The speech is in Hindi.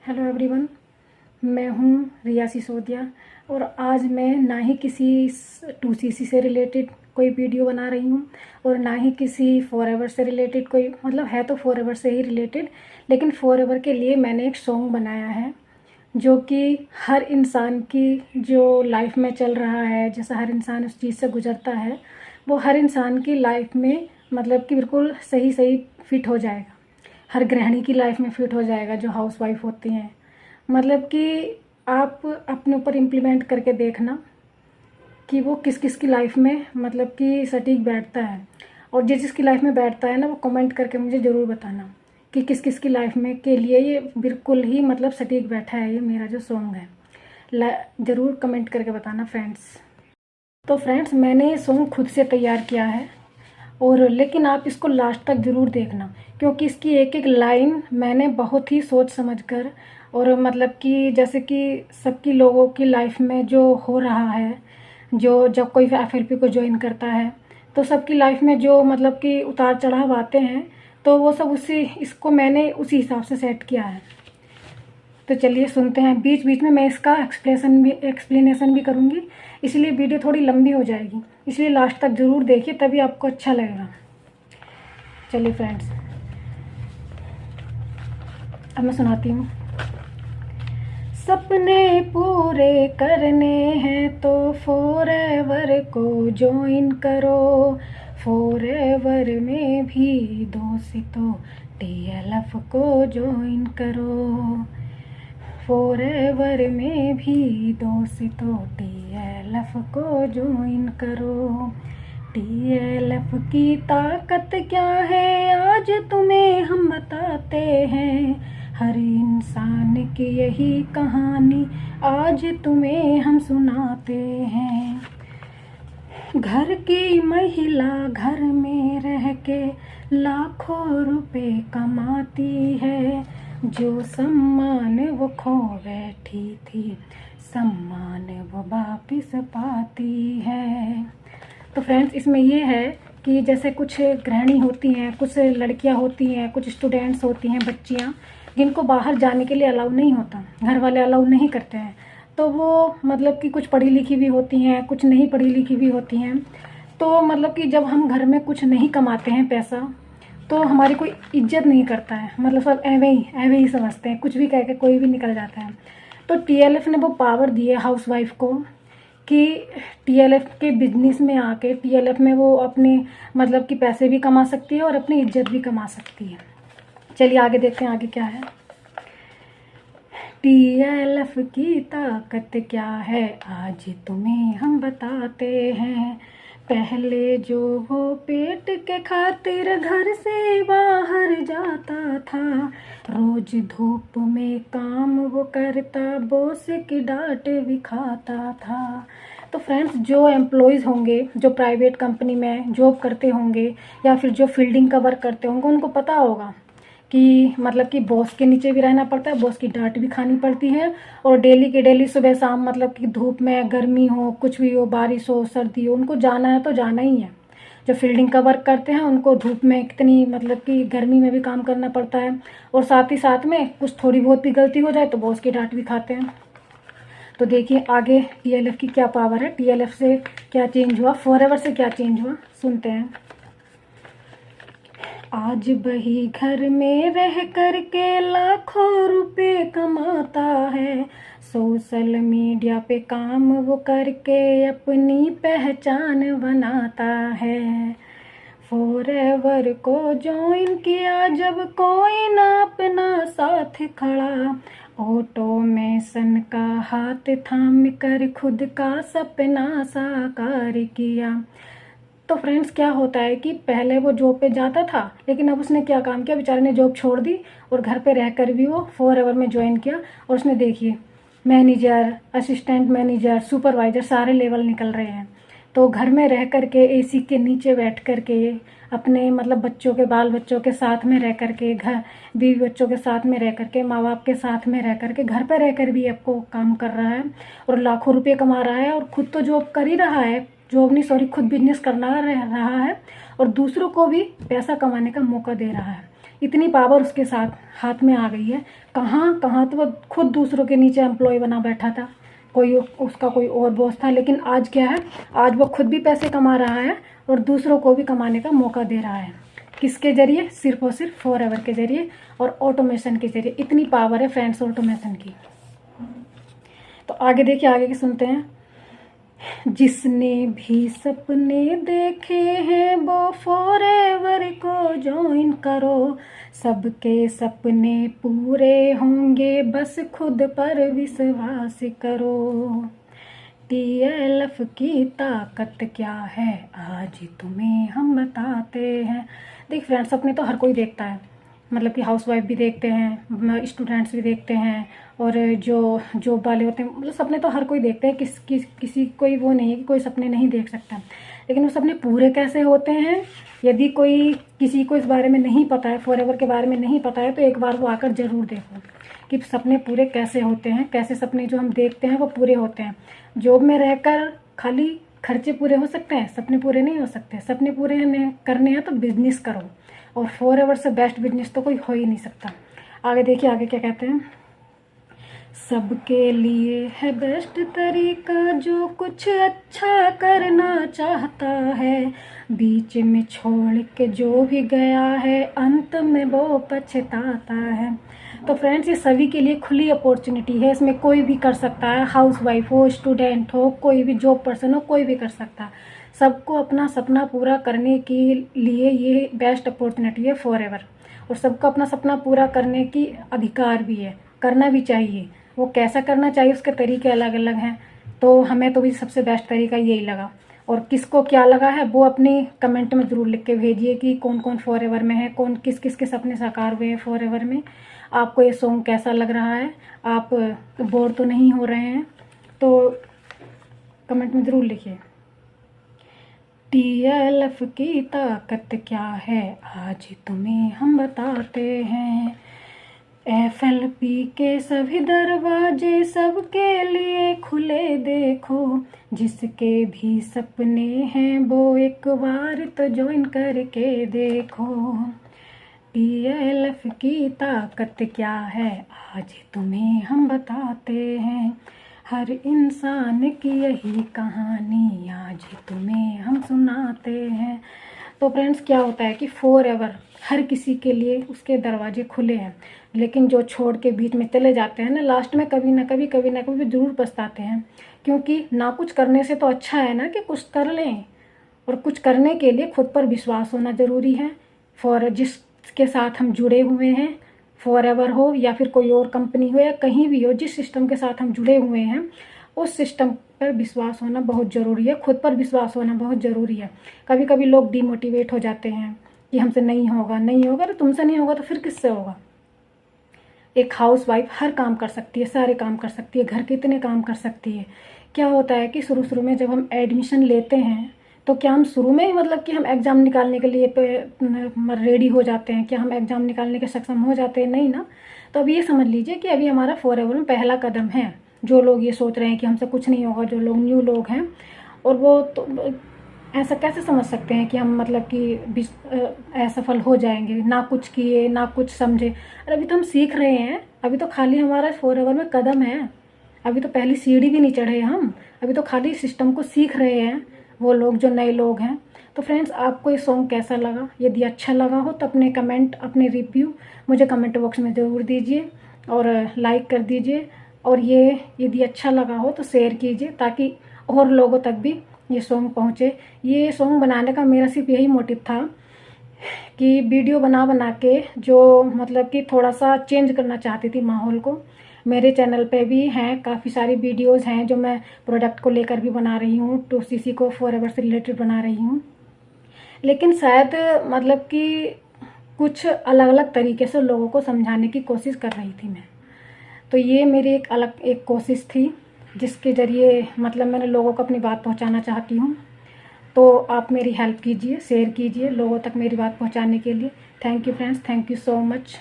हेलो एवरीवन, मैं हूँ रिया सिसोदिया और आज मैं ना ही किसी 2CC से रिलेटेड कोई वीडियो बना रही हूँ और ना ही किसी फॉरएवर से रिलेटेड कोई, मतलब है तो फॉरएवर से ही रिलेटेड, लेकिन फॉरएवर के लिए मैंने एक सॉन्ग बनाया है जो कि हर इंसान की जो लाइफ में चल रहा है, जैसा हर इंसान उस चीज़ से गुजरता है वो हर इंसान की लाइफ में मतलब कि बिल्कुल सही सही फिट हो जाएगा। हर गृहिणी की लाइफ में फिट हो जाएगा जो हाउसवाइफ होती हैं। मतलब कि आप अपने ऊपर इम्प्लीमेंट करके देखना कि वो किस किस की लाइफ में मतलब कि सटीक बैठता है, और जिस जिसकी लाइफ में बैठता है ना वो कमेंट करके मुझे ज़रूर बताना कि किस किस की लाइफ में के लिए ये बिल्कुल ही मतलब सटीक बैठा है ये मेरा जो सॉन्ग है। ज़रूर कमेंट करके बताना फ्रेंड्स। तो फ्रेंड्स, मैंने ये सॉन्ग खुद से तैयार किया है और लेकिन आप इसको लास्ट तक ज़रूर देखना, क्योंकि इसकी एक एक लाइन मैंने बहुत ही सोच समझ कर, और मतलब कि जैसे कि सबकी लोगों की लाइफ में जो हो रहा है, जो जब कोई FLP को ज्वाइन करता है तो सबकी लाइफ में जो मतलब कि उतार चढ़ाव आते हैं, तो वो सब इसको मैंने उसी हिसाब से सेट किया है। तो चलिए सुनते हैं। बीच बीच में मैं इसका एक्सप्लेनेशन भी करूँगी, इसलिए वीडियो थोड़ी लंबी हो जाएगी, इसलिए लास्ट तक ज़रूर देखिए, तभी आपको अच्छा लगेगा। चलिए फ्रेंड्स, अब मैं सुनाती हूँ। सपने पूरे करने हैं तो फॉरएवर को ज्वाइन करो, फॉरएवर में भी दोस्तों TLF को ज्वाइन करो, फॉरएवर में भी दोस्तों TLF को ज्वाइन करो। TLF की ताकत क्या है आज तुम्हें हम बताते हैं, हर इंसान की यही कहानी आज तुम्हें हम सुनाते हैं। घर की महिला घर में रह के लाखों रुपए कमाती है, जो सम्मान वो खो बैठी थी सम्मान वो वापिस पाती है। तो फ्रेंड्स, इसमें ये है कि जैसे कुछ गृहिणी होती हैं, कुछ लड़कियां होती हैं, कुछ स्टूडेंट्स होती हैं, बच्चियां जिनको बाहर जाने के लिए अलाउ नहीं होता, घर वाले अलाउ नहीं करते हैं, तो वो मतलब कि कुछ पढ़ी लिखी भी होती हैं, कुछ नहीं पढ़ी लिखी भी होती हैं। तो मतलब कि जब हम घर में कुछ नहीं कमाते हैं पैसा, तो हमारी कोई इज्जत नहीं करता है, मतलब सब एवे ही समझते हैं, कुछ भी कह के कोई भी निकल जाता है। तो TLF ने वो पावर दी है हाउसवाइफ को कि TLF के बिजनेस में आके TLF में वो अपने मतलब कि पैसे भी कमा सकती है और अपनी इज्जत भी कमा सकती है। चलिए आगे देखते हैं आगे क्या है। TLF की ताकत क्या है आज तुम्हें हम बताते हैं, पहले जो वो पेट के खातिर घर से बाहर जाता था, रोज धूप में काम वो करता, बॉस की डांट भी खाता था। तो फ्रेंड्स, जो एम्प्लॉयज़ होंगे जो प्राइवेट कंपनी में जॉब करते होंगे या फिर जो फील्डिंग का वर्क करते होंगे, उनको पता होगा कि मतलब कि बॉस के नीचे भी रहना पड़ता है, बॉस की डांट भी खानी पड़ती है, और डेली के डेली सुबह शाम मतलब कि धूप में गर्मी हो, कुछ भी हो, बारिश हो, सर्दी हो, उनको जाना है तो जाना ही है। जो फील्डिंग का वर्क करते हैं उनको धूप में कितनी मतलब कि गर्मी में भी काम करना पड़ता है, और साथ ही साथ में कुछ थोड़ी बहुत भी गलती हो जाए तो बॉस की डांट भी खाते हैं। तो देखिए आगे TLF की क्या पावर है, TLF से क्या चेंज हुआ, फॉरएवर से क्या चेंज हुआ, सुनते हैं। आज वही घर में रह कर के लाखों रुपए कमाता है, सोशल मीडिया पे काम वो करके अपनी पहचान बनाता है, फॉरएवर को ज्वाइन किया जब कोई ना अपना साथ खड़ा, ऑटोमेशन का हाथ थाम कर खुद का सपना साकार किया। तो फ्रेंड्स, क्या होता है कि पहले वो जॉब पे जाता था, लेकिन अब उसने क्या काम किया, बेचारे ने जॉब छोड़ दी और घर पे रहकर भी वो फॉरएवर में ज्वाइन किया, और उसने देखिए मैनेजर, असिस्टेंट मैनेजर, सुपरवाइजर सारे लेवल निकल रहे हैं। तो घर में रह कर के AC के नीचे बैठ कर के अपने मतलब बच्चों के बाल बच्चों के साथ में रह कर के, घर बीवी बच्चों के साथ में रह कर के, माँ बाप के साथ में रह कर के, घर पर रह कर भी आपको काम कर रहा है और लाखों रुपये कमा रहा है, और खुद तो जॉब कर ही रहा है, जॉब नहीं सॉरी खुद बिजनेस करना रहा है, और दूसरों को भी पैसा कमाने का मौका दे रहा है। इतनी पावर उसके साथ हाथ में आ गई है। कहाँ कहाँ तो वो खुद दूसरों के नीचे एम्प्लॉय बना बैठा था, कोई उसका कोई और बॉस था, लेकिन आज क्या है, आज वो खुद भी पैसे कमा रहा है और दूसरों को भी कमाने का मौका दे रहा है। किसके ज़रिए? सिर्फ और सिर्फ फॉरएवर के ज़रिए और ऑटोमेशन के ज़रिए। इतनी पावर है फ्रेंड्स ऑटोमेशन की। तो आगे देखिए, आगे की सुनते हैं। जिसने भी सपने देखे हैं वो फॉरएवर को ज्वाइन करो, सबके सपने पूरे होंगे, बस खुद पर विश्वास करो। TLF की ताकत क्या है आज तुम्हें हम बताते हैं। देख फ्रेंड्स, सपने तो हर कोई देखता है, मतलब कि हाउसवाइफ भी देखते हैं, स्टूडेंट्स भी देखते हैं, और जो जॉब वाले होते हैं, मतलब सपने तो हर कोई देखते हैं। किसी कोई वो नहीं है कि कोई सपने नहीं देख सकता। लेकिन वो सपने पूरे कैसे होते हैं, यदि कोई किसी को इस बारे में नहीं पता है, फॉरएवर के बारे में नहीं पता है, तो एक बार वो आकर ज़रूर देखो कि सपने पूरे कैसे होते हैं, कैसे सपने जो हम देखते हैं वो पूरे होते हैं। जॉब में रहकर खाली खर्चे पूरे हो सकते हैं, सपने पूरे नहीं हो सकते। सपने पूरे करने हैं तो बिजनेस करो, और फॉरएवर से बेस्ट बिजनेस तो कोई हो ही नहीं सकता। आगे देखिए, आगे क्या कहते हैं। सबके लिए है बेस्ट तरीका जो कुछ अच्छा करना चाहता है, बीच में छोड़ के जो भी गया है अंत में वो पछताता है। तो फ्रेंड्स, ये सभी के लिए खुली अपॉर्चुनिटी है, इसमें कोई भी कर सकता है, हाउसवाइफ हो, स्टूडेंट हो, कोई भी जॉब पर्सन हो, कोई भी कर सकता है। सबको अपना सपना पूरा करने के लिए ये बेस्ट अपॉर्चुनिटी है फॉरएवर, और सबको अपना सपना पूरा करने की अधिकार भी है, करना भी चाहिए। वो कैसा करना चाहिए उसके तरीके अलग अलग हैं, तो हमें तो भी सबसे बेस्ट तरीका यही लगा। और किसको क्या लगा है वो अपनी कमेंट में ज़रूर लिख के भेजिए कि कौन कौन फॉरएवर में है, कौन किस किस के सपने साकार हुए हैं फॉरएवर में। आपको ये सॉन्ग कैसा लग रहा है, आप बोर तो नहीं हो रहे हैं, तो कमेंट में ज़रूर लिखिए। TLF की ताकत क्या है आज तुम्हें हम बताते हैं। FLP के सभी दरवाजे सबके लिए खुले देखो, जिसके भी सपने हैं वो एक बार तो ज्वाइन करके देखो। TLF की ताकत क्या है आज तुम्हें हम बताते हैं, हर इंसान की यही कहानी आज तुम्हें हम सुनाते हैं। तो फ्रेंड्स, क्या होता है कि फॉरएवर हर किसी के लिए उसके दरवाजे खुले हैं, लेकिन जो छोड़ के बीच में चले जाते हैं ना, लास्ट में कभी ना कभी ज़रूर पछताते हैं। क्योंकि ना कुछ करने से तो अच्छा है ना कि कुछ कर लें, और कुछ करने के लिए खुद पर विश्वास होना ज़रूरी है। जिसके साथ हम जुड़े हुए हैं, फॉरएवर हो या फिर कोई और कंपनी हो या कहीं भी हो, जिस सिस्टम के साथ हम जुड़े हुए हैं उस सिस्टम पर विश्वास होना बहुत ज़रूरी है, खुद पर विश्वास होना बहुत ज़रूरी है। कभी कभी लोग डिमोटिवेट हो जाते हैं कि हमसे नहीं होगा, तो तुमसे नहीं होगा तो फिर किससे होगा। एक हाउसवाइफ हर काम कर सकती है, सारे काम कर सकती है, घर के इतने काम कर सकती है। क्या होता है कि शुरू में जब हम एडमिशन लेते हैं तो क्या हम शुरू में ही मतलब कि हम एग्ज़ाम निकालने के लिए रेडी हो जाते हैं, क्या हम एग्ज़ाम निकालने के सक्षम हो जाते हैं? नहीं ना। तो अब ये समझ लीजिए कि अभी हमारा फॉरएवर में पहला कदम है। जो लोग ये सोच रहे हैं कि हमसे कुछ नहीं होगा, जो लोग न्यू लोग हैं, और वो तो ऐसा कैसे समझ सकते हैं कि हम मतलब कि असफल हो जाएंगे, ना कुछ किए ना कुछ समझे। अरे अभी तो हम सीख रहे हैं, अभी तो खाली हमारा फॉरएवर में कदम है, अभी तो पहली सीढ़ी भी नहीं चढ़े हम, अभी तो खाली सिस्टम को सीख रहे हैं वो लोग जो नए लोग हैं। तो फ्रेंड्स, आपको ये सॉन्ग कैसा लगा? यदि अच्छा लगा हो तो अपने कमेंट, अपने रिव्यू मुझे कमेंट बॉक्स में ज़रूर दीजिए और लाइक कर दीजिए। और ये यदि अच्छा लगा हो तो शेयर कीजिए ताकि और लोगों तक भी ये सॉन्ग पहुँचे। ये सॉन्ग बनाने का मेरा सिर्फ यही मोटिव था कि वीडियो बना के जो मतलब कि थोड़ा सा चेंज करना चाहती थी माहौल को। मेरे चैनल पे भी हैं काफ़ी सारी वीडियोस हैं जो मैं प्रोडक्ट को लेकर भी बना रही हूँ, 2CC को फॉरएवर से रिलेटेड बना रही हूँ, लेकिन शायद मतलब कि कुछ अलग अलग तरीके से लोगों को समझाने की कोशिश कर रही थी मैं। तो ये मेरी एक कोशिश थी जिसके ज़रिए मतलब मैंने लोगों को अपनी बात पहुँचाना चाहती हूँ। तो आप मेरी हेल्प कीजिए, शेयर कीजिए लोगों तक मेरी बात पहुँचाने के लिए। Thank you friends, thank you so much.